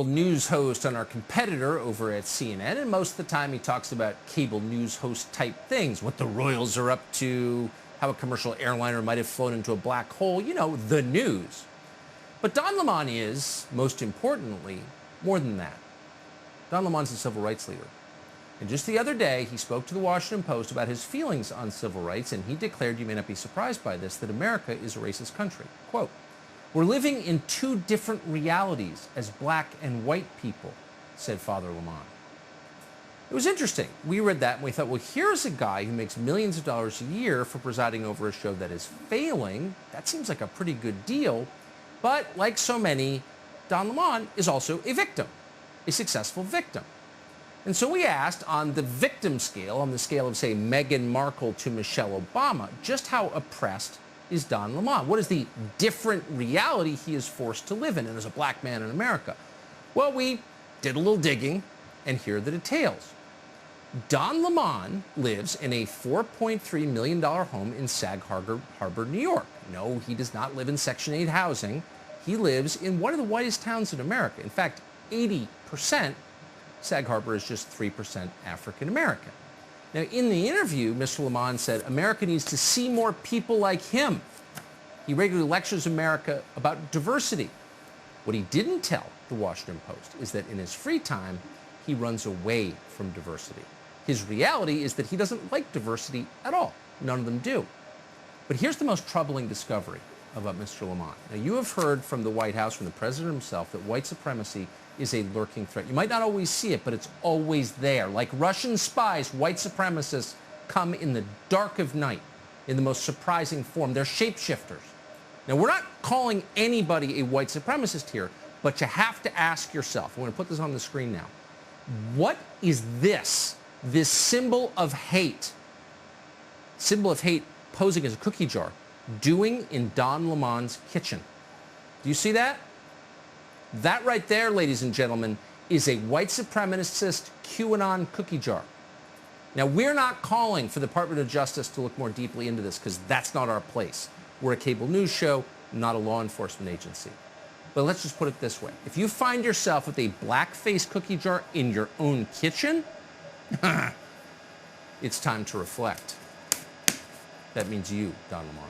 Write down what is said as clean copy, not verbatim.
news host on our competitor over at CNN, and most of the time he talks about cable news host type things, what the Royals are up to, how a commercial airliner might have flown into a black hole, you know, the news. But Don Lemon is, most importantly, more than that. Don Lemon's a civil rights leader. And just the other day, he spoke to the Washington Post about his feelings on civil rights, and he declared, you may not be surprised by this, that America is a racist country. Quote, "We're living in two different realities as black and white people," said Father Lemon. It was interesting. We read that and we thought, well, here's a guy who makes millions of dollars a year for presiding over a show that is failing. That seems like a pretty good deal. But like so many, Don Lemon is also a victim, a successful victim. And so we asked, on the victim scale, on the scale of, say, Meghan Markle to Michelle Obama, just how oppressed is Don Lemon? What is the different reality he is forced to live in as a black man in America? Well, we did a little digging, and here are the details. Don Lemon lives in a $4.3 million home in Sag Harbor, New York. No, he does not live in Section 8 housing. He lives in one of the whitest towns in America. In fact, 80%, Sag Harbor is just 3% African American. Now, in the interview, Mr. Lemon said America needs to see more people like him. He regularly lectures America about diversity. What he didn't tell the Washington Post is that in his free time, he runs away from diversity. His reality is that he doesn't like diversity at all. None of them do. But here's the most troubling discovery about Mr. Lemon. Now, you have heard from the White House, from the president himself, that white supremacy is a lurking threat. You might not always see it, but it's always there. Like Russian spies, white supremacists come in the dark of night in the most surprising form. They're shapeshifters. Now, we're not calling anybody a white supremacist here, but you have to ask yourself, I'm going to put this on the screen now, what is this symbol of hate posing as a cookie jar, doing in Don Lemon's kitchen? Do you see that? That right there, ladies and gentlemen, is a white supremacist QAnon cookie jar. Now, we're not calling for the Department of Justice to look more deeply into this because that's not our place. We're a cable news show, not a law enforcement agency. But let's just put it this way. If you find yourself with a blackface cookie jar in your own kitchen, it's time to reflect. That means you, Don Lemon.